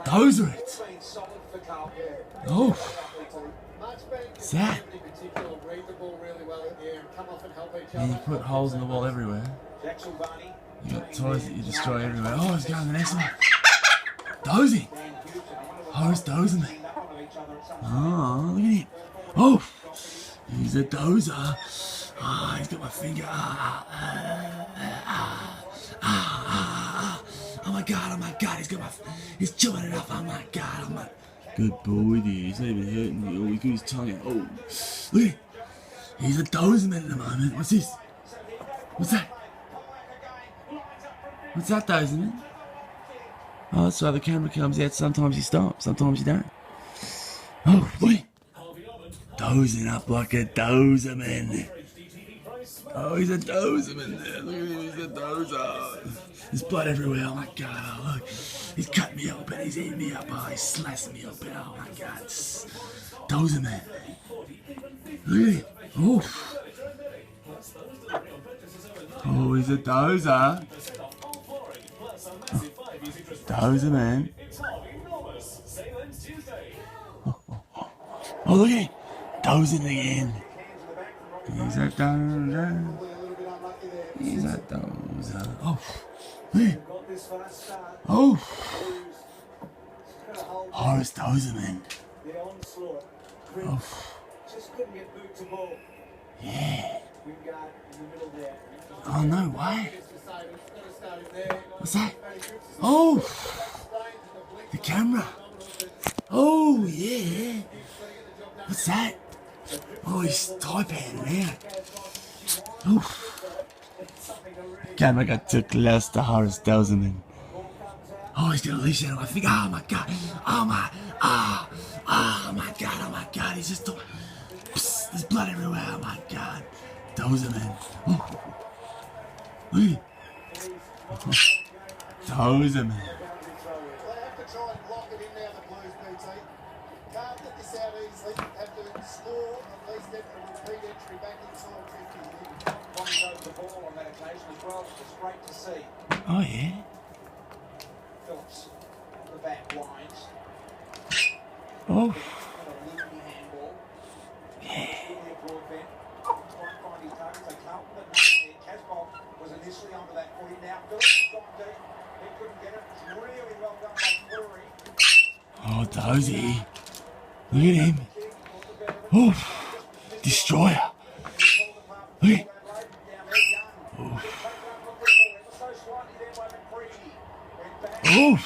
Those are it. Oh. What's that? Yeah, you put holes in the wall everywhere. You got toys that you destroy everywhere. Oh, he's going to the next one. Dozing. Oh, he's dozing me. Oh, look at him. Oh, he's a dozer. Ah, he's got my finger. Oh my god, he's chewing it up. Oh my god, good boy, dude. He's not even hurting me. Oh, he got his tongue out. Oh, look at him. He's a dozing at the moment. What's this? What's that? What's that, dozing man? Oh, that's why the camera comes out. Sometimes you stop, sometimes you don't. Oh, look at him. Dozing up like a dozer, man. Oh, he's a dozer, man. There. Look at him, he's a dozer. There's blood everywhere. Oh my god, oh, look. He's cut me open, he's eating me up. Oh, he's slicing me open. Oh my god. Dozer, man. Look at him. Oh. Oh, he's a dozer. Oh. Dozer, man. Oh, look at him. Dozing again. He's a dozer. He's a dozer. Oh. Man. Oh. Horace Dozer, man. Oh. Yeah. Oh, no way. What's that? Oh. The camera. Oh, yeah. What's that? Oh, he's type-handing out. Oh. Camera got too close to Horace Dozer, man. Oh, he's got a leash out of my finger. Oh my god. Oh my god. He's just talking. Psst, there's blood everywhere. Oh my god. Dozer, man. Oh. Look at him. Dozer, man. Oh yeah. Phillips, the back winds. Oh. Yeah. Was initially under that footy. Now Phillips got deep. He couldn't get it. Really well done by Fleury. Oh, Dozy. Look at him. Oh. Destroyer. Look at him. Oh. Oh.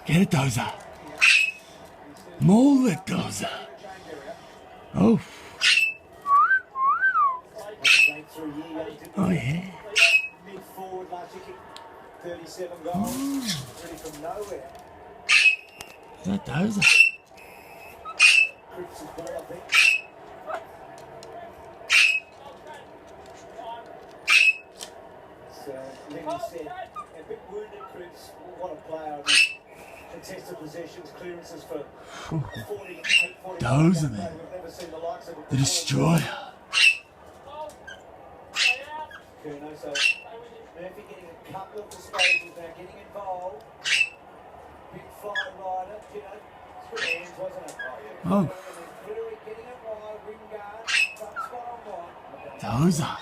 Get it, Dozer. Maul it, Dozer. Oh. Oh, yeah. Mid forward last year, 37 goals. Ready from nowhere. Is that Dozer? Cripps' ball, I think. So, Lenny said, a bit wounded, Cripps. What a player. Contested possessions, clearances for 48, 40. Dozer, man. We've never seen the likes of it. The Destroyer. Curnow, so Murphy getting a couple of disposals now, getting involved. Big fly rider, you know, it's good hands, wasn't it? Oh. Getting it wide, Wingard, front spot on wide. Dozer.